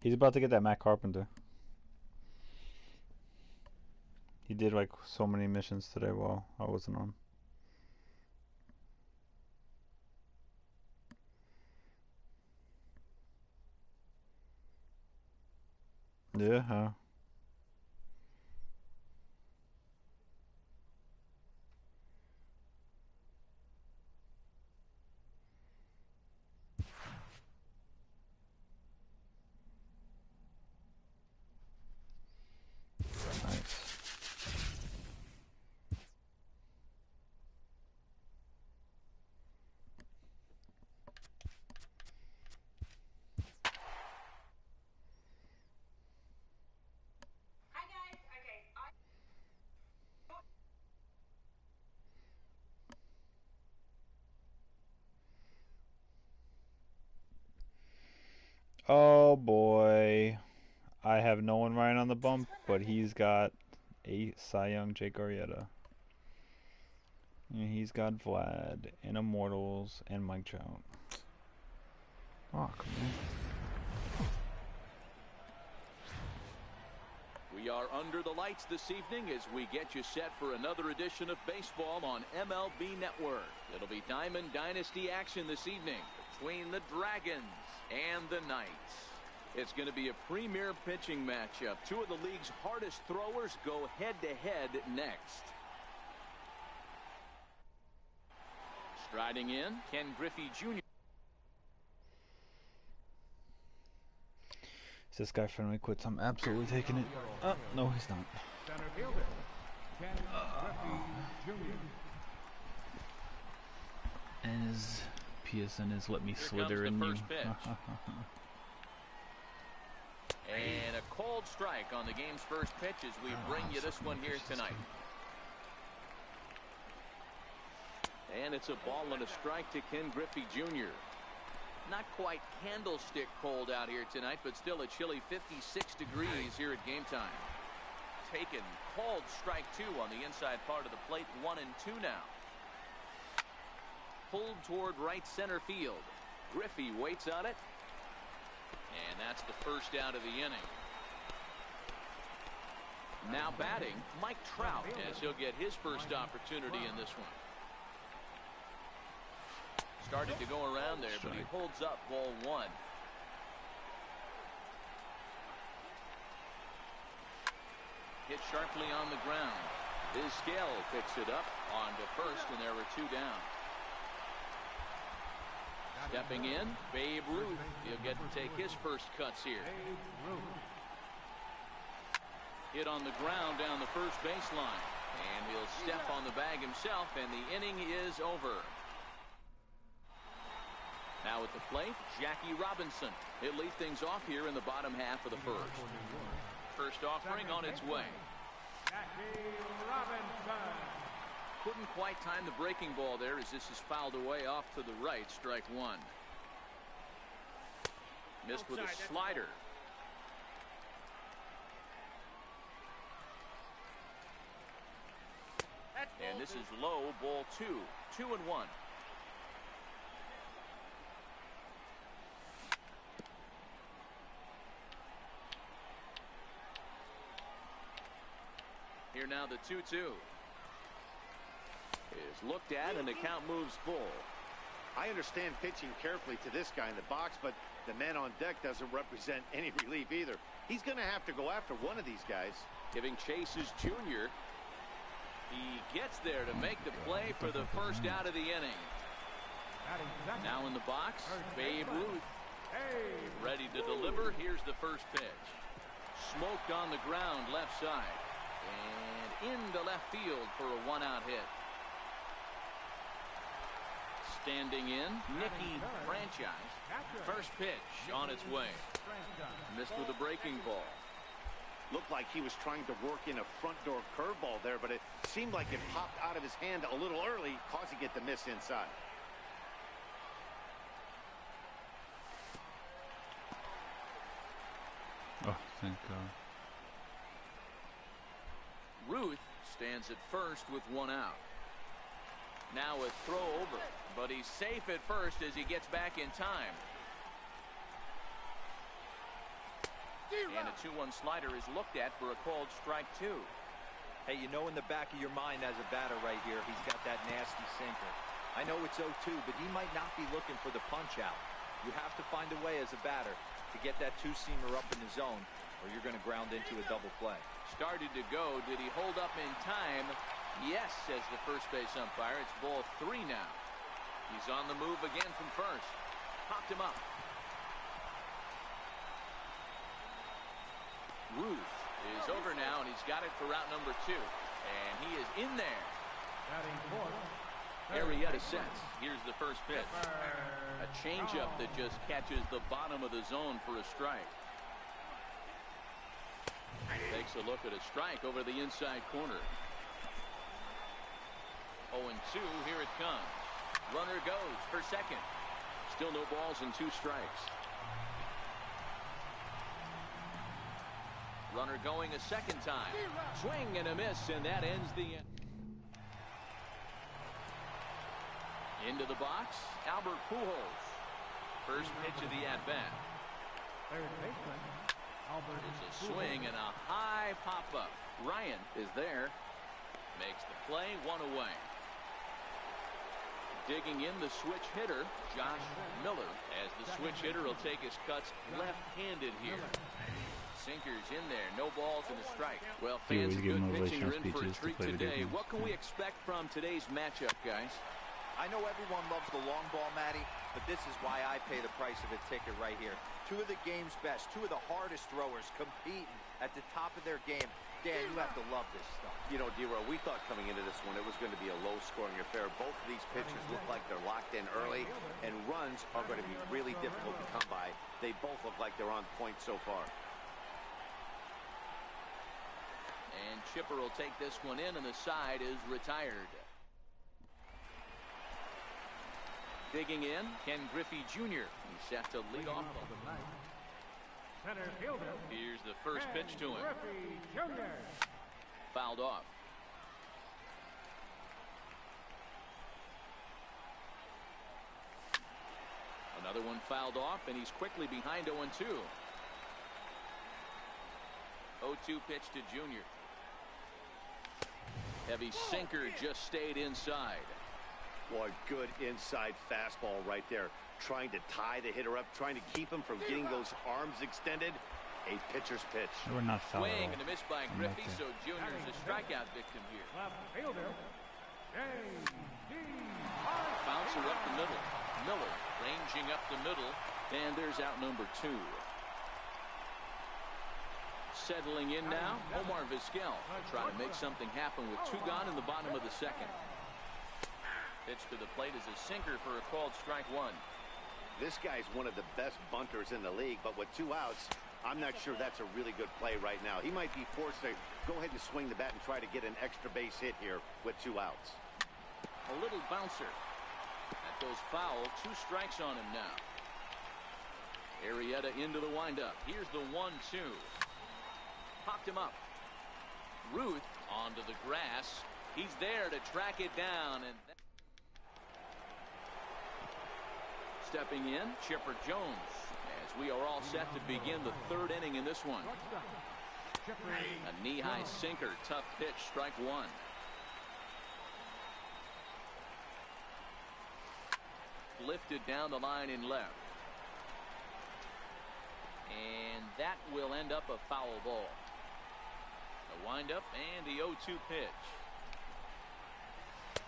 He's about to get that Matt Carpenter. He did like so many missions today while I wasn't on. Yeah, huh? Nice. Oh boy. I have no one right on the bump, but he's got a Cy Young Jake Arrieta. And he's got Vlad and Immortals and Mike Trout. Fuck, man. We are under the lights this evening as we get you set for another edition of baseball on MLB Network. It'll be Diamond Dynasty action this evening between the Dragons and the Knights. It's going to be a premier pitching matchup. Two of the league's hardest throwers go head-to-head next. Striding in, Ken Griffey Jr. Is this guy finally quits? I'm absolutely taking it. Oh, no, he's not. Center fielder, Ken Griffey Jr. And his PSN is let me Here slither in comes the you. first pitch. And a cold strike on the game's first pitch as we bring you this one here tonight. And it's a ball and a strike to Ken Griffey Jr. Not quite candlestick cold out here tonight, but still a chilly 56 degrees here at game time. Taken, cold strike two on the inside part of the plate, 1-2 now. Pulled toward right center field. Griffey waits on it. And that's the first out of the inning. Now batting, Mike Trout, as he'll get his first opportunity in this one. Started to go around there, but he holds up ball one. Hit sharply on the ground. Vizquel picks it up onto first, and there were two down. Stepping in, Babe Ruth. He'll get to take his first cuts here. Hit on the ground down the first baseline. And he'll step on the bag himself, and the inning is over. Now at the plate, Jackie Robinson. He'll lead things off here in the bottom half of the first. First offering on its way. Jackie Robinson. Couldn't quite time the breaking ball there as this is fouled away off to the right. Strike one. Missed with a slider. And this is low, ball two. 2-1. Here now the 2-2. Is looked at and the count moves full. I understand pitching carefully to this guy in the box, but the man on deck doesn't represent any relief either. He's going to have to go after one of these guys. Giving chase is Junior. He gets there to make the play for the first out of the inning. Now in the box, Babe Ruth. Ready to deliver. Here's the first pitch. Smoked on the ground left side. And into left field for a one-out hit. Standing in, Nicky Franchise. First pitch on its way. Missed with a breaking ball. Looked like he was trying to work in a front door curveball there, but it seemed like it popped out of his hand a little early, causing it to miss inside. Oh, thank God. Ruth stands at first with one out. Now a throw over, but he's safe at first as he gets back in time. And a 2-1 slider is looked at for a called strike 2. Hey, you know in the back of your mind as a batter right here, he's got that nasty sinker. I know it's 0-2, but he might not be looking for the punch out. You have to find a way as a batter to get that two-seamer up in the zone, or you're going to ground into a double play. Started to go. Did he hold up in time? Yes, says the first base umpire. It's ball 3 now. He's on the move again from first. Popped him up. Ruth is over now, and he's got it for route number 2. And he is in there. Batting fourth. Arrieta sets. Here's the first pitch. A changeup that just catches the bottom of the zone for a strike. Takes a look at a strike over the inside corner. 0-2. Here it comes. Runner goes for second. Still no balls and 2 strikes. Runner going a second time. Swing and a miss, and that ends the inning. Into the box, Albert Pujols. First pitch of the at-bat. Third baseman, Albert There's a swing and a high pop-up. Ryan is there. Makes the play, 1 away. Digging in the switch hitter, Josh Miller, as the switch hitter will take his cuts left-handed here. Sinkers in there, no balls and a strike. Well, fans of good pitching are in for a treat today. What can we expect from today's matchup, guys? I know everyone loves the long ball, Matty, but this is why I pay the price of a ticket right here. 2 of the game's best, 2 of the hardest throwers competing at the top of their game. Dan, you have to love this stuff. You know, D-Row, we thought coming into this one it was going to be a low-scoring affair. Both of these pitchers look like they're locked in early, and runs are going to be really difficult to come by. They both look like they're on point so far. And Chipper will take this one in, and the side is retired. Digging in, Ken Griffey Jr. He's set to lead off. Center fielder. Here's the first pitch to him. Griffey Jr. Fouled off. Another one fouled off, and he's quickly behind 0-2. 0-2 pitch to Jr. Heavy sinker just stayed inside. Boy, good inside fastball right there. Trying to tie the hitter up, trying to keep him from getting those arms extended. A pitcher's pitch. We're not foul. Swing and a miss by Griffey, so Junior's a strikeout victim here. Left fielder, J.D. Bouncer up the middle. Miller ranging up the middle, and there's out number 2. Settling in now, Omar Vizquel trying to make something happen with 2 gone in the bottom of the second. Pitch to the plate is a sinker for a called strike 1. This guy's one of the best bunters in the league, but with 2 outs, I'm not sure that's a really good play right now. He might be forced to go ahead and swing the bat and try to get an extra base hit here with 2 outs. A little bouncer. That goes foul. 2 strikes on him now. Arrieta into the windup. Here's the 1-2. Popped him up. Ruth onto the grass. He's there to track it down. And stepping in, Chipper Jones, as we are all set to begin the 3rd inning in this one. A knee-high sinker, tough pitch, strike 1. Lifted down the line in left. And that will end up a foul ball. A windup and the 0-2 pitch.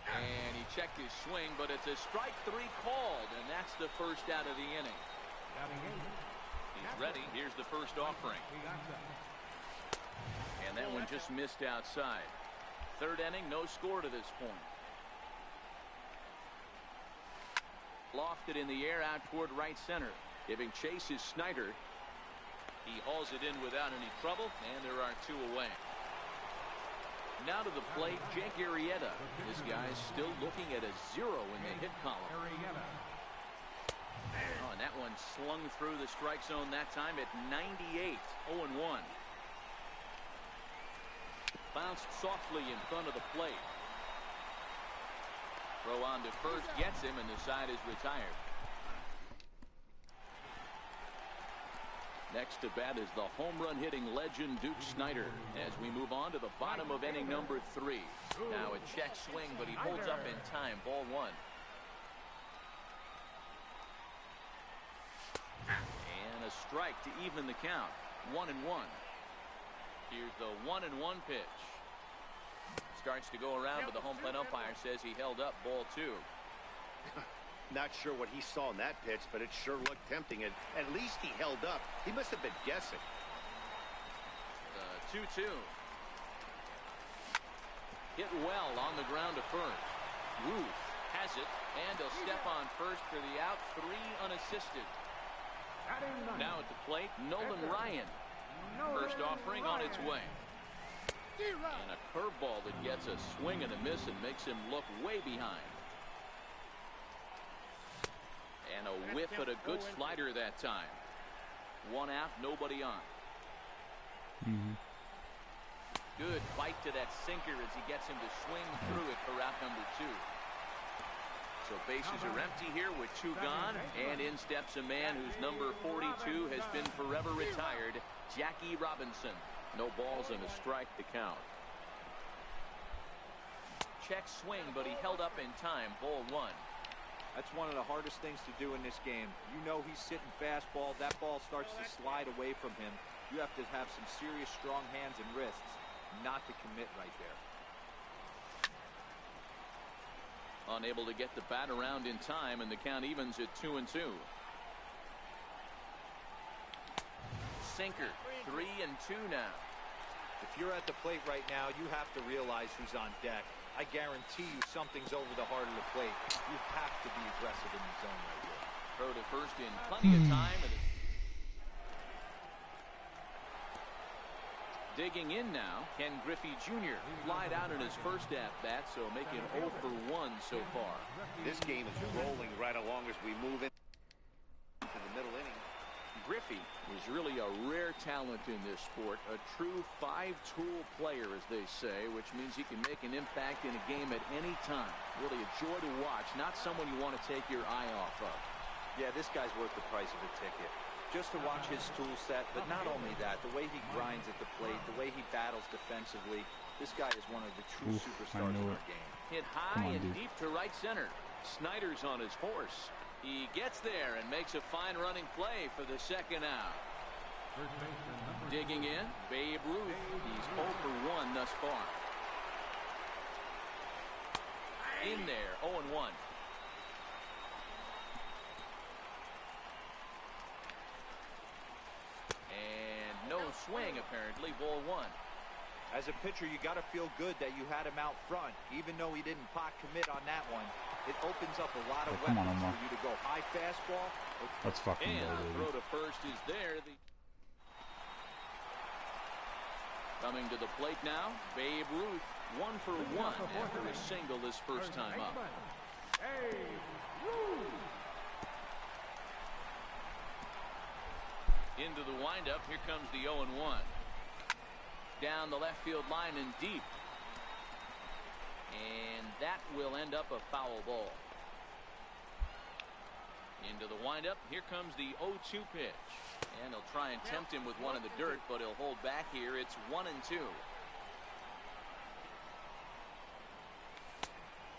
And he checked his swing, but it's a strike 3 called, and that's the first out of the inning. He's ready. Here's the first offering. And that one just missed outside. 3rd inning, no score to this point. Lofted in the air out toward right center. Giving chase is Snyder. He hauls it in without any trouble, and there are 2 away. Now to the plate, Jake Arrieta. This guy's still looking at a 0 in the hit column. Oh, and that one slung through the strike zone that time at 98. 0-1. Bounced softly in front of the plate. Throw on to first, gets him, and the side is retired. Next to bat is the home run hitting legend Duke Snider as we move on to the bottom of inning number 3. Now a check swing, but he holds up in time. Ball 1. And a strike to even the count. 1-1. Here's the 1-1 pitch. Starts to go around, but the home plate umpire says he held up. Ball 2. Not sure what he saw in that pitch, but it sure looked tempting. And at least he held up. He must have been guessing. 2-2. Hit well on the ground to first. Ruth has it, and he'll step on first for the out. 3 unassisted. Now at the plate, Nolan Ryan. First offering on its way. And a curveball that gets a swing and a miss and makes him look way behind. And a whiff at a good slider that time. 1 out, nobody on. Good bite to that sinker as he gets him to swing through it for out number 2. So bases are empty here with 2 gone, and in steps a man whose number 42 has been forever retired, Jackie Robinson. No balls and a strike to count. Check swing, but he held up in time. Ball 1. That's one of the hardest things to do in this game. You know he's sitting fastball. That ball starts to slide away from him. You have to have some serious strong hands and wrists not to commit right there. Unable to get the bat around in time, and the count evens at 2-2. Sinker, 3-2 now. If you're at the plate right now, you have to realize who's on deck. I guarantee you something's over the heart of the plate. You have to be aggressive in the zone right here. Throw to first in plenty of time. And digging in now, Ken Griffey Jr. flied out in his first at-bat, so making 0 for 1 so far. This game is rolling right along as we move into the middle inning. Griffey is really a rare talent in this sport, a true 5-tool player, as they say, which means he can make an impact in a game at any time. Really a joy to watch, not someone you want to take your eye off of. Yeah, this guy's worth the price of a ticket. Just to watch his tool set, but not only that, the way he grinds at the plate, the way he battles defensively, this guy is one of the true superstars in our game. Hit high and deep to right center. Snider's on his horse. He gets there and makes a fine running play for the second out. Digging in, Babe Ruth. He's 0 for 1 thus far. In there, 0-1. And no swing, apparently. Ball 1. As a pitcher, you got to feel good that you had him out front, even though he didn't pot commit on that one. It opens up a lot of weapons for you to go high fastball. Let's fucking and go, the throw to first is there. Coming to the plate now, Babe Ruth, 1 for 1 after a single his first time up. Into the windup, here comes the 0-1. Down the left field line and deep. And that will end up a foul ball. Into the windup, here comes the 0-2 pitch. And he'll try and tempt him with one in the dirt, but he'll hold back here. It's 1-2.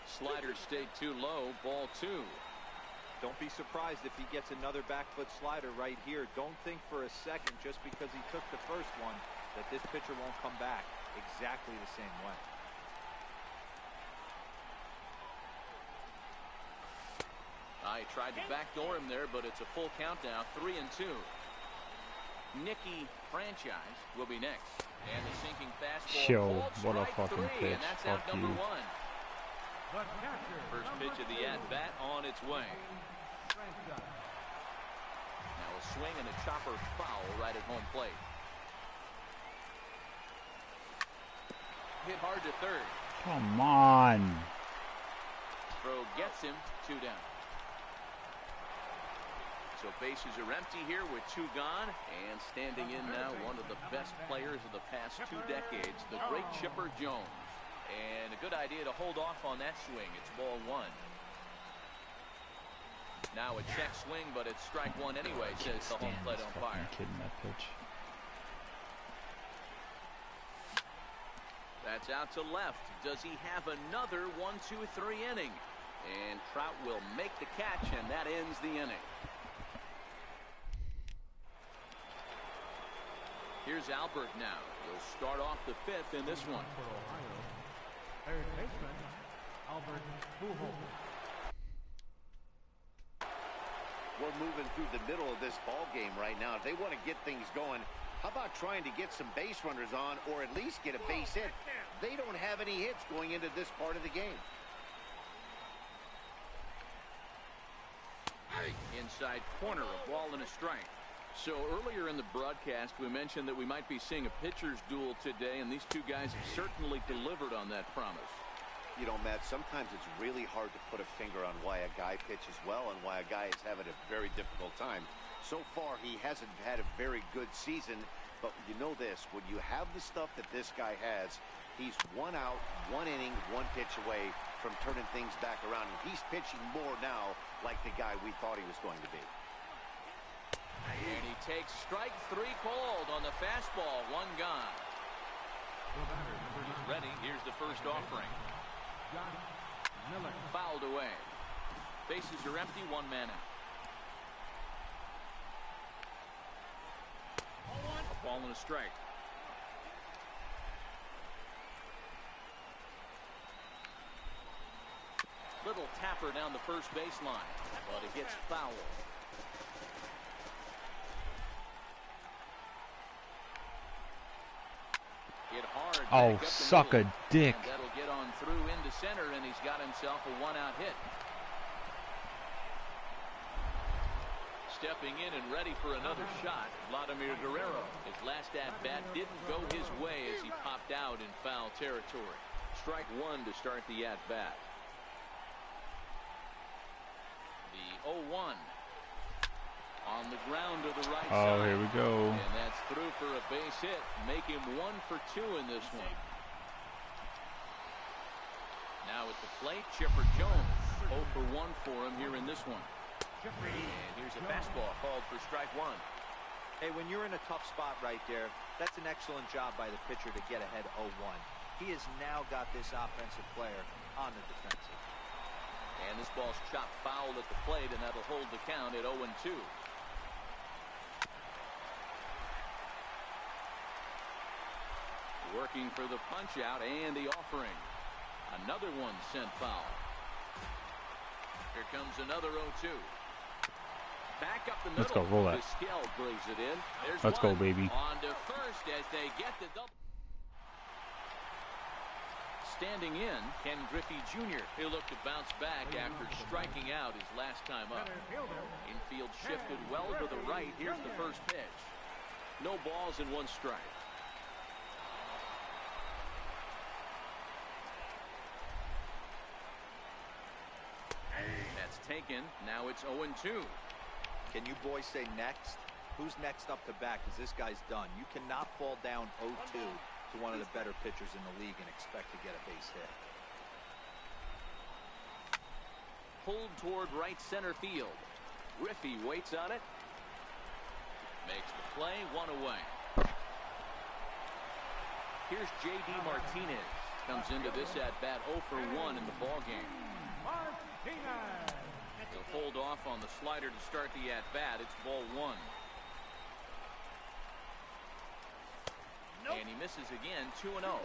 Slider stayed too low. Ball 2. Don't be surprised if he gets another back foot slider right here. Don't think for a second, just because he took the first one, that this pitcher won't come back exactly the same way. I tried to backdoor him there, but it's a full count now. 3-2. Nicky Franchise will be next. And the sinking fastball. Yo, what a fucking pitch. And that's Fuck out number you. 1. First pitch of the at-bat on its way. Now a swing and a chopper foul right at home plate. Hit hard to third. Come on. Throw gets him. 2 down. So bases are empty here with 2 gone, and standing in now one of the best players of the past 2 decades, the great Chipper Jones. And a good idea to hold off on that swing. It's ball 1. Now a check swing, but it's strike one anyway, says the home plate umpire. Kidding that pitch. That's out to left. Does he have another 1-2-3 inning? And Trout will make the catch, and that ends the inning. Here's Albert now. He'll start off the fifth in this one. For Ohio, third baseman, Albert Pujols. We're moving through the middle of this ball game right now. If they want to get things going, how about trying to get some base runners on or at least get a base hit? They don't have any hits going into this part of the game. Inside corner, a ball and a strike. So earlier in the broadcast, we mentioned that we might be seeing a pitcher's duel today, and these two guys have certainly delivered on that promise. You know, Matt, sometimes it's really hard to put a finger on why a guy pitches well and why a guy is having a very difficult time. So far, he hasn't had a very good season, but you know this, when you have the stuff that this guy has, he's 1 out, 1 inning, 1 pitch away from turning things back around. And he's pitching more now like the guy we thought he was going to be. And he takes strike 3 called on the fastball, 1 gone. He's ready. Here's the first offering. Fouled away. Bases are empty, 1 man out. A ball and a strike. Little tapper down the first baseline, but it gets fouled. Hit hard. Oh, suck a dick. And that'll get on through into center, and he's got himself a 1-out hit. Stepping in and ready for another shot, Vladimir Guerrero. His last at-bat didn't go his way as he popped out in foul territory. Strike 1 to start the at-bat. The 0-1. On the ground to the right side. Oh, here we go. And that's through for a base hit. Make him 1 for 2 in this one. Now at the plate, Chipper Jones. 0 for 1 for him here in this one. And here's a fastball called for strike 1. Hey, when you're in a tough spot right there, that's an excellent job by the pitcher to get ahead 0-1. He has now got this offensive player on the defensive. And this ball's chopped foul at the plate, and that'll hold the count at 0-2. Working for the punch out and the offering. Another one sent foul. Here comes another 0-2. Back up the middle. Let's go, roll that. Vizquel brings it in. There's Let's one. go, baby. On to first as they get the double. Standing in, Ken Griffey Jr. He'll look to bounce back after striking out his last time up. Infield shifted well to the right. Here's the first pitch. No balls and 1 strike. That's taken. Now it's 0-2. Can you boys say next? Who's next up to bat? Because this guy's done. You cannot fall down 0-2 to one of the better pitchers in the league and expect to get a base hit. Pulled toward right center field. Griffey waits on it. Makes the play, 1 away. Here's J.D. Martinez. Comes into this at-bat 0 for 1 in the ballgame. Martinez. He'll hold off on the slider to start the at-bat. It's ball 1. And he misses again, 2-0. Now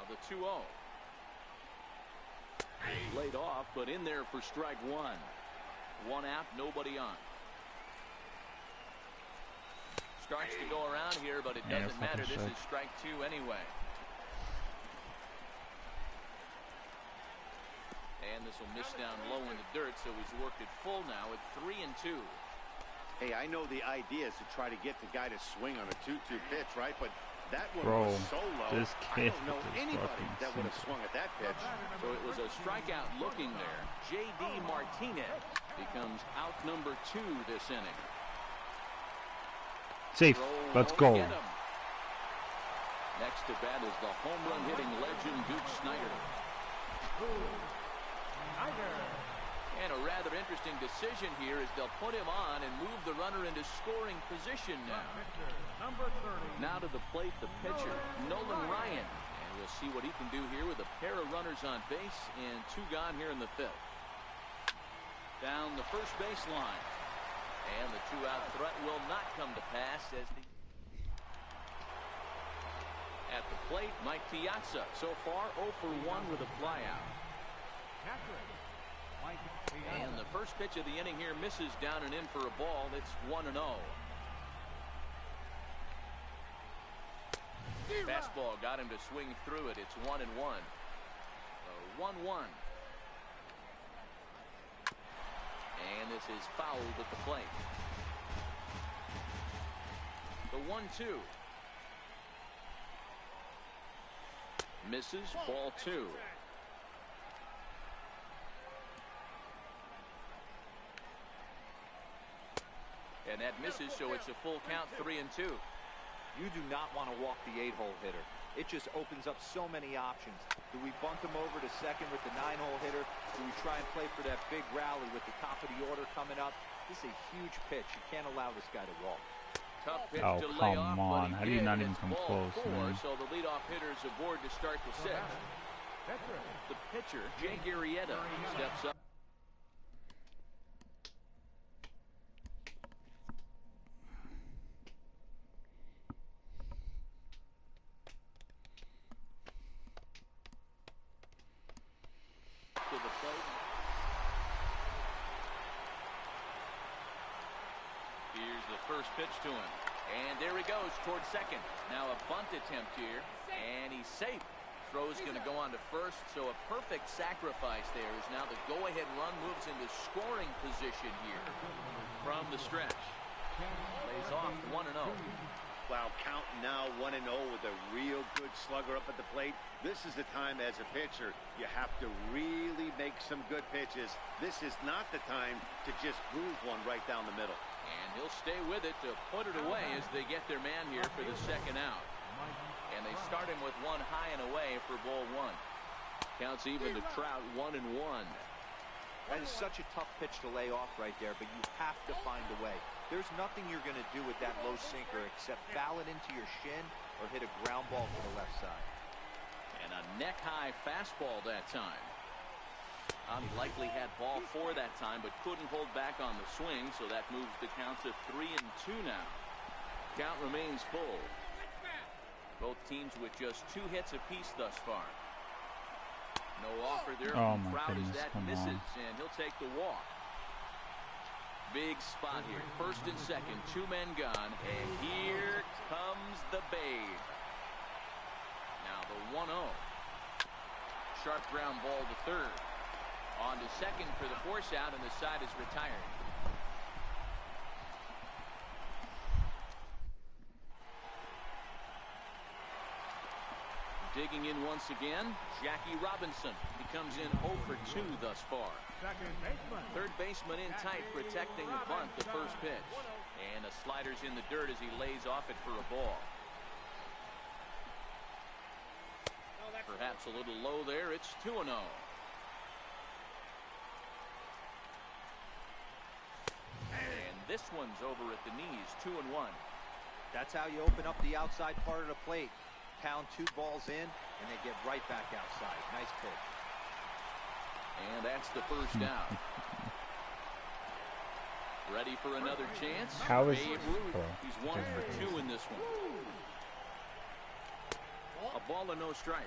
the 2-0. Laid off, but in there for strike 1. 1 out, nobody on. Starts to go around here, but it doesn't matter. This is strike 2 anyway. And this will miss down low in the dirt, so he's worked it full now at 3-2. Hey, I know the idea is to try to get the guy to swing on a 2-2 pitch, right? But that one Bro, was so low. this I kid don't know is anybody fucking that would have swung at that pitch. So it was a strikeout looking there. J.D. Martinez becomes out number 2 this inning. Safe. Let's go. Next to bat is the home run hitting legend Duke Snider. rather interesting decision here as they'll put him on and move the runner into scoring position now. Number 30. Now to the plate, the pitcher, Nolan Ryan. And we'll see what he can do here with a pair of runners on base and 2 gone here in the 5th. Down the first baseline. And the 2-out threat will not come to pass as the... At the plate, Mike Piazza. So far, 0 for 1 with a flyout. And the first pitch of the inning here misses down and in for a ball. It's 1-0. Fastball got him to swing through it. It's 1-1. 1-1. And this is fouled at the plate. The 1-2. Misses, ball 2. And that misses, so it's a full count, 3-2. You do not want to walk the 8-hole hitter. It just opens up so many options. Do we bunt him over to second with the 9-hole hitter? Do we try and play for that big rally with the top of the order coming up? This is a huge pitch. You can't allow this guy to walk. Tough pitch Oh, to lay off, come on. but How do you did, not and even it's come ball close, 4, man? so the leadoff hitter is aboard to start the 6th. The pitcher, Jake Arrieta, steps up. To the plate. Here's the first pitch to him. And there he goes towards second. Now a bunt attempt here. And he's safe. Throw's going to go on to first. So a perfect sacrifice there as now the go-ahead run moves into scoring position here from the stretch. Lays off 1-0. Wow, count now 1-0 with a real good slugger up at the plate. This is the time as a pitcher you have to really make some good pitches. This is not the time to just groove one right down the middle. And he'll stay with it to put it away as they get their man here for the 2nd out. And they start him with 1 high and away for ball 1. Counts even to Trout, 1-1. That is such a tough pitch to lay off right there, but you have to find a way. There's nothing you're going to do with that low sinker except foul it into your shin or hit a ground ball to the left side. And a neck-high fastball that time. He likely had ball 4 that time, but couldn't hold back on the swing, so that moves the count to 3-2 now. Count remains full. Both teams with just 2 hits apiece thus far. No offer there Oh from my Trout as goodness, that come misses, on. and he'll take the walk. Big spot here. First and second, 2 men gone, and here comes the Babe. Now the 1-0. Sharp ground ball to third. On to second for the force out, and the side is retired. Digging in once again, Jackie Robinson. He comes in 0 for 2 thus far. Second baseman. Third baseman in tight, protecting the bunt, the first pitch. And the slider's in the dirt as he lays off it for a ball. Perhaps a little low there. It's 2-0. And this one's over at the knees, 2-1. That's how you open up the outside part of the plate. Pound 2 balls in, and they get right back outside. Nice pitch. And that's the first out. Ready for another chance? How is Babe this? Ruth. Oh, He's 1 for 2 in this one. A ball and no strikes.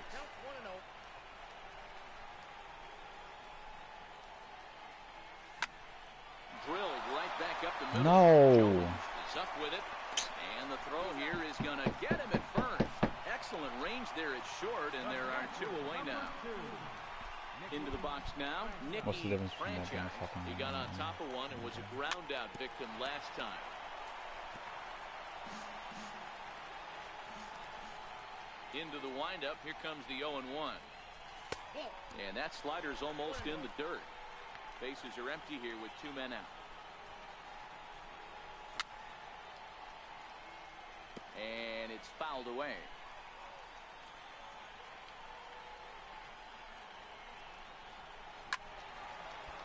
Drilled right back up the middle. No. Jones is up with it. And the throw here is going to get him at first. Excellent range there at short, and there are 2 away now. Into the box now, What's the Nicky difference between that and Franchise. fucking He got on top of one and was a ground out victim last time. Into the windup, here comes the 0-1. And that slider's almost in the dirt. Bases are empty here with 2 men out. And it's fouled away.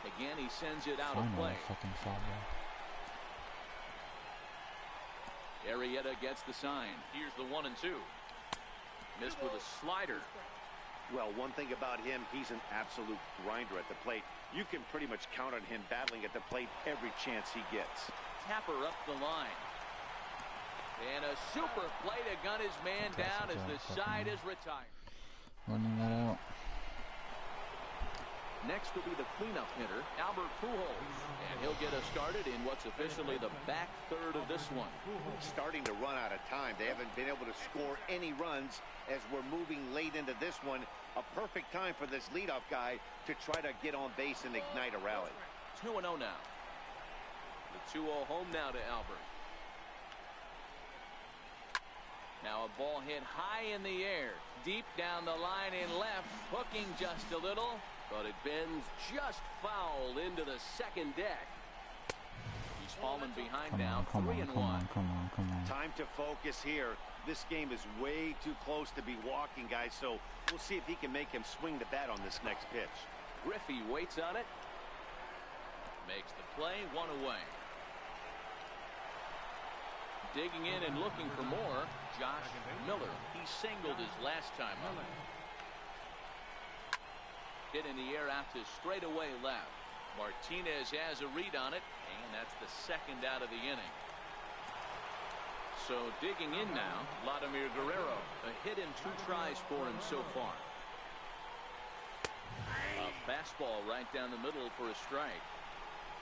They again, he sends it out of Final play. fucking foul. Arrieta gets the sign. Here's the 1-2. Missed with a slider. Well, one thing about him, he's an absolute grinder at the plate. You can pretty much count on him battling at the plate every chance he gets. Tapper up the line. And a super play to gun his man down as the side is retired. Running that out. Next will be the cleanup hitter, Albert Pujols. And he'll get us started in what's officially the back third of this one. Starting to run out of time. They haven't been able to score any runs as we're moving late into this one. A perfect time for this leadoff guy to try to get on base and ignite a rally. 2-0 now. The 2-0 home now to Albert. Now a ball hit high in the air, deep down the line in left, hooking just a little, but it bends just foul into the second deck. He's fallen behind now, 3-1. Come on. Time to focus here. This game is way too close to be walking, guys, so we'll see if he can make him swing the bat on this next pitch. Griffey waits on it. Makes the play, 1 away. Digging in and looking for more, Josh Miller. He singled his last time up. Hit in the air out to straightaway left. Martinez has a read on it, and that's the second out of the inning. So digging in now, Vladimir Guerrero. A hit in 2 tries for him so far. A fastball right down the middle for a strike.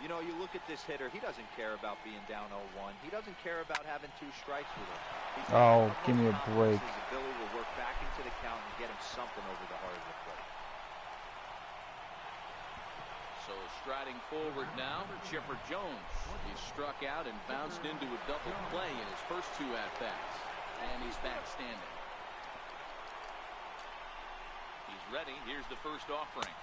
You know, you look at this hitter, he doesn't care about being down 0-1. He doesn't care about having 2 strikes with him. Oh, give me a break. His ability to work back into the count and get him something over the heart of the plate. So striding forward now, Chipper Jones. He struck out and bounced into a double play in his first 2 at-bats. And he's back standing. He's ready. Here's the first offering.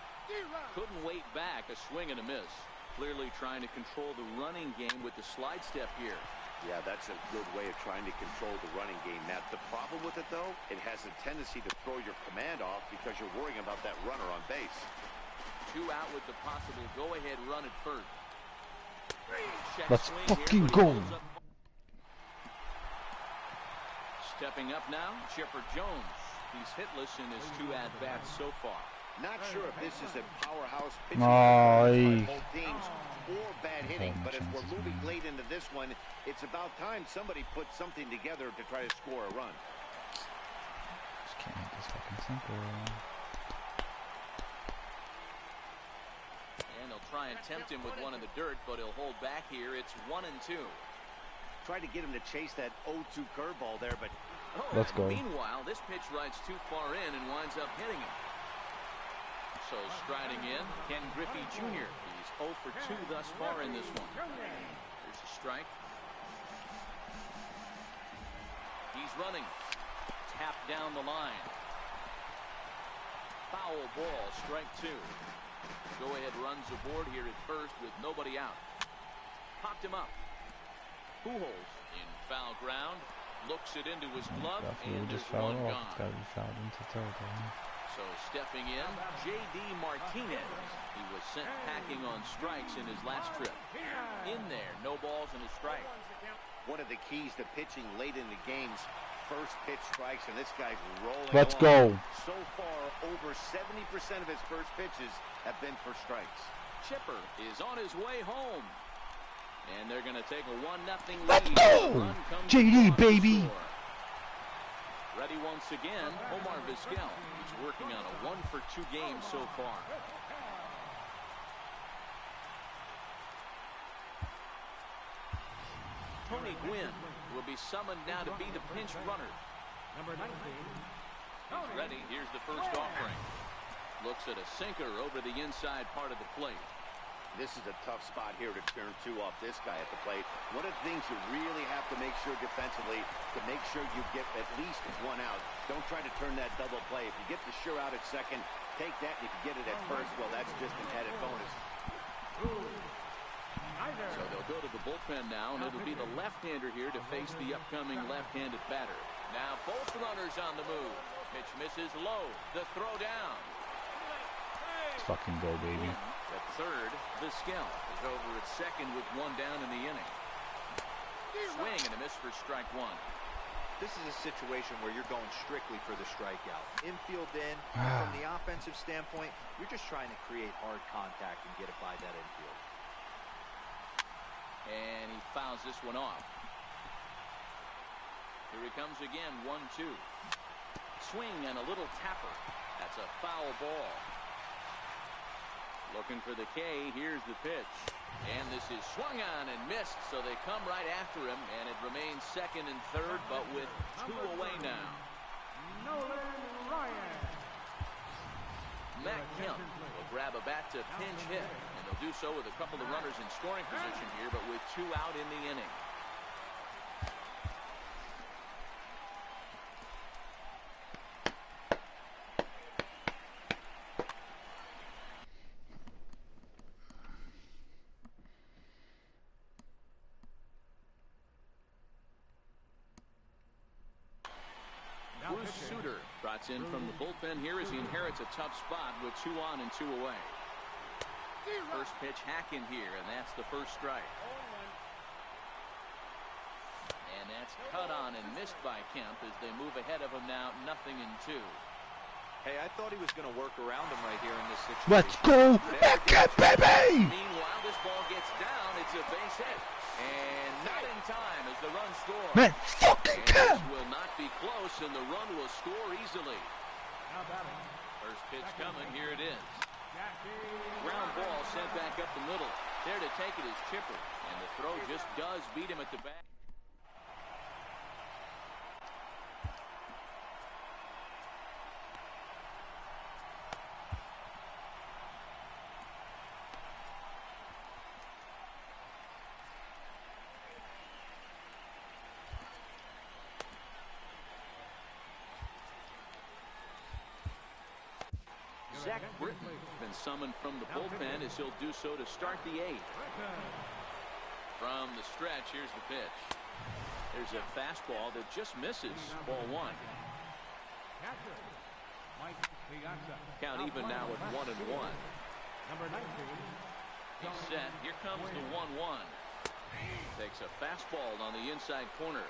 Couldn't wait back. A swing and a miss. Clearly trying to control the running game with the slide step here. Yeah, that's a good way of trying to control the running game, Matt. The problem with it, though, it has a tendency to throw your command off because you're worrying about that runner on base. 2 out with the possible go-ahead run at first. Let's fucking go. Stepping up now, Chipper Jones. He's hitless in his 2 at-bats so far. Not sure if this is a powerhouse pitching Nice. by both teams or bad hitting, but as we're moving late into this one, it's about time somebody put something together to try to score a run. Just can't hit this fucking sinker. And they'll try and tempt him with one in the dirt, but he'll hold back here. It's 1-2. Tried to get him to chase that 0-2 curveball there, but Let's go. Meanwhile, this pitch rides too far in and winds up hitting him. So striding in, Ken Griffey Jr. He's 0 for 2 thus far in this one. There's a strike. He's running. Tapped down the line. Foul ball, strike 2. Go-ahead runs aboard here at first with nobody out. Popped him up. Pujols in foul ground. Looks it into his glove, and there's one gone. Gotta be fouled into territory. So stepping in, J.D. Martinez. He was sent packing on strikes in his last trip. In there, no balls and a strike. one of the keys to pitching late in the games, first pitch strikes, and this guy's rolling. Let's along. go. So far, over 70% of his first pitches have been for strikes. Chipper is on his way home. And they're going to take a 1-0 lead. Let's go! JD, baby! Ready once again, Omar Vizquel. He's working on a 1-for-2 game so far. Tony Gwynn will be summoned now to be the pinch runner. Number 19. He's ready. Here's the first offering. Looks at a sinker over the inside part of the plate. This is a tough spot here to turn two off this guy at the plate. One of the things you really have to make sure defensively, to make sure you get at least one out. Don't try to turn that double play. If you get the sure out at second, take that. And if you get it at first, well, that's just an added bonus. So they'll go to the bullpen now, and it'll be the left-hander here to face the upcoming left-handed batter. Now both runners on the move. Pitch misses low. The throw down. fucking go, baby. At third, Vizquel is over at second with one down in the inning. Swing and a miss for strike one. This is a situation where you're going strictly for the strikeout. Infield in, and from the offensive standpoint, you're just trying to create hard contact and get it by that infield. And he fouls this one off. Here he comes again, 1-2. Swing and a little tapper. That's a foul ball. Looking for the K. Here's the pitch. And this is swung on and missed, so they come right after him, and it remains second and third, but with two away now. Nolan Ryan. Matt Kemp will grab a bat to pinch hit, and they'll do so with a couple of runners in scoring position here, but with two out in the inning. Bruce Sutter trots in from the bullpen here as he inherits a tough spot with 2 on and 2 away. First pitch hack in here, and that's the first strike. And that's cut on and missed by Kemp as they move ahead of him now, 0-2. Hey, I thought he was going to work around him right here in this situation. Let's go, Kemp, baby! Meanwhile, this ball gets down. It's a base hit. And not in time as the run scores. Man, fucking Kemp! This will not be close, and the run will score easily. First pitch coming. Here it is. Ground ball sent back up the middle. There to take it is Chipper, and the throw just does beat him at the back. Zach Britton has been summoned from the bullpen as he'll do so to start the 8th. From the stretch, here's the pitch. There's a fastball that just misses. Ball 1. Count even now at 1-1. He's set. Here comes the 1-1. Takes a fastball on the inside corner.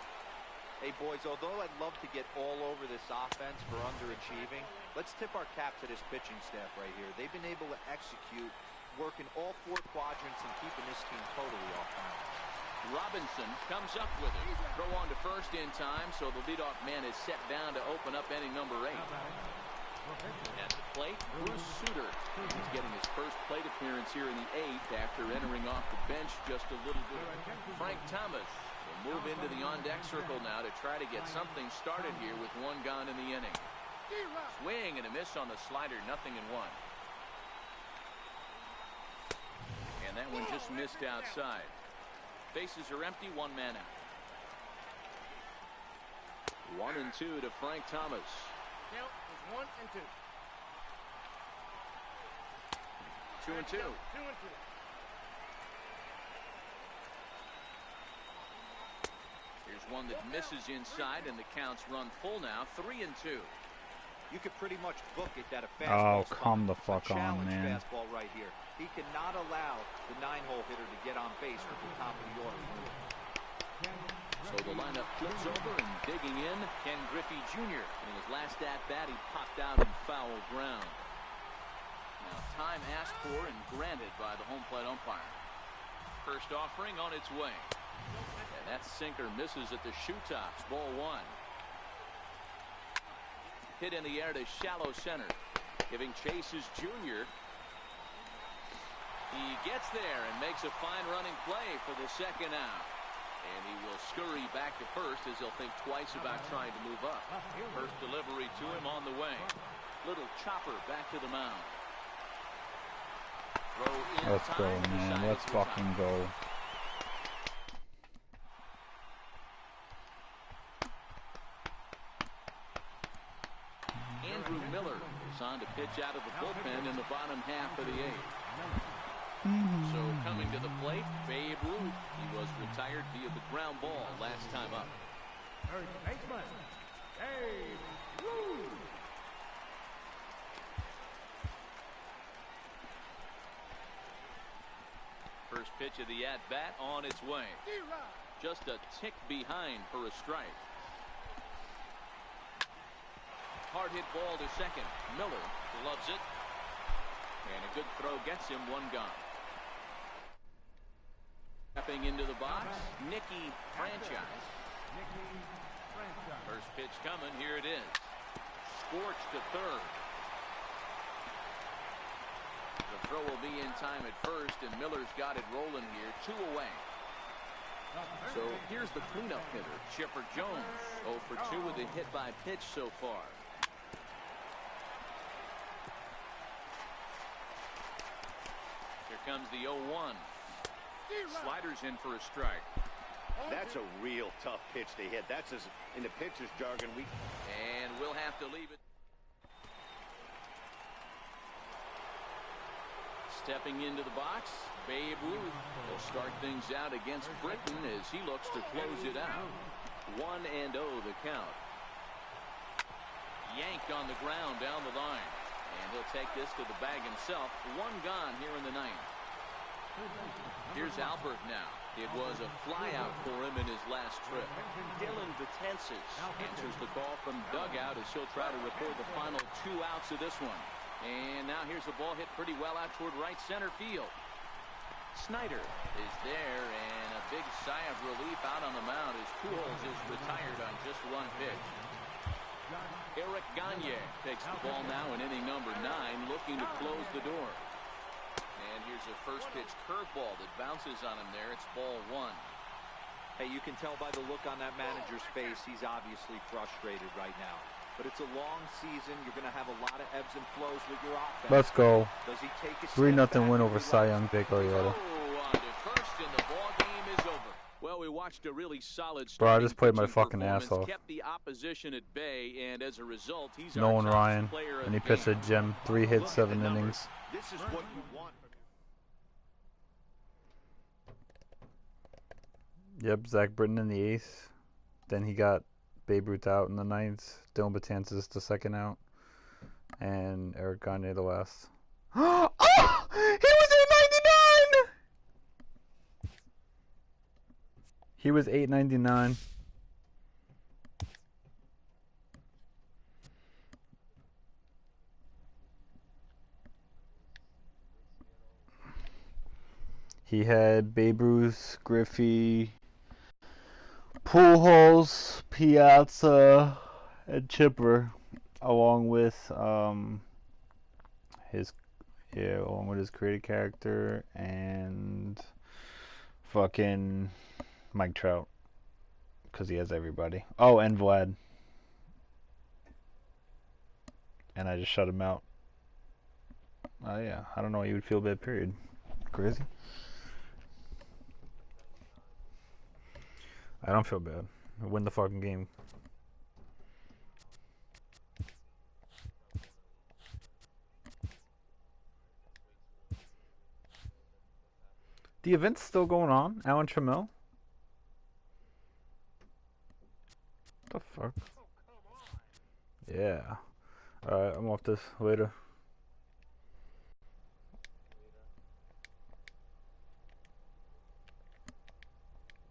Hey, boys, although I'd love to get all over this offense for underachieving, let's tip our cap to this pitching staff right here. They've been able to execute, working all 4 quadrants and keeping this team totally off balance. Robinson comes up with it. Throw on to first in time, so the leadoff man is set down to open up inning number 8. At the plate, Bruce Sutter is getting his first plate appearance here in the 8th after entering off the bench just a little bit. Frank Thomas will move into the on-deck circle now to try to get something started here with 1 gone in the inning. Swing and a miss on the slider, 0-1. And that one just missed outside. Bases are empty, 1 man out. 1-2 to Frank Thomas. Count is 1-2. 2-2. 2-2. Here's one that misses inside, and the count's run full now, 3-2. You could pretty much book it that a fastball. Oh, come the fuck on, man. Fastball right here. He cannot allow the 9-hole hitter to get on base with the top of the order. So the lineup flips over, and digging in, Ken Griffey Jr. In his last at-bat, he popped out in foul ground. Now time asked for and granted by the home plate umpire. First offering on its way. And that sinker misses at the shoe tops. Ball 1. Hit in the air to shallow center. Giving chase is Jr. He gets there and makes a fine running play for the second out. And he will scurry back to first as he'll think twice about trying to move up. First delivery to him on the way. Little chopper back to the mound. Throw in. Let's go, man. Let's fucking go. Andrew Miller is on to pitch out of the bullpen in the bottom half of the 8th. So coming to the plate, Babe Ruth. He was retired via the ground ball last time up. Third baseman, Babe Ruth. pitch of the at-bat on its way. Just a tick behind for a strike. Hard hit ball to second. Miller loves it. And a good throw gets him one gone. Stepping into the box, Nicky Franchise. First pitch coming. Here it is. Scorched to third. The throw will be in time at first, and Miller's got it rolling here. 2 away. So here's the cleanup hitter, Chipper Jones. 0 for 2 with a hit by pitch so far. Here comes the 0-1. Sliders in for a strike. That's a real tough pitch to hit. That's as in the pitcher's jargon. And we'll have to leave it. Stepping into the box, Babe Ruth will start things out against Britain as he looks to close it out. 1-0 the count. Yanked on the ground down the line. And he'll take this to the bag himself. 1 gone here in the 9th. Here's Albert now. It was a flyout for him in his last trip. Dylan Betances answers the call from dugout as he'll try to record the final 2 outs of this one. And now here's the ball hit pretty well out toward right center field. Snyder is there, and a big sigh of relief out on the mound as Pujols is retired on just 1 pitch. Eric Gagne takes the ball now in inning number 9, looking to close the door. And here's a first pitch curveball that bounces on him there. It's ball 1. Hey, you can tell by the look on that manager's face, he's obviously frustrated right now. But it's a long season. You're going to have a lot of ebbs and flows with your offense. Let's go. Does he take a 3-0 win over Cy Young, Jake Arrieta. On to first, and the ball game is over. Well, we watched a really solid Bro, I just played my pitching fucking ass performance, off. kept the opposition at bay, and as a result, he's our Nolan top Ryan, player of and he the pitched game. at Jim. 3 hits, Look at 7 the numbers. innings. This is what you want. Yep, Zach Britton in the 8th. Then he got Babe Ruth out in the 9th. Dylan Betances the 2nd out. And Eric Gagne the last. Oh! He was 899! He was 899. He had Babe Ruth, Griffey, Pujols, Piazza, and Chipper, along with his creative character and fucking Mike Trout, because he has everybody. Oh, and Vlad. And I just shut him out. Oh yeah, I don't know why you would feel bad. Period. Crazy. I don't feel bad. I win the fucking game. The event's still going on? Alan Trammell? What the fuck? Yeah. Alright, I'm off this. Later.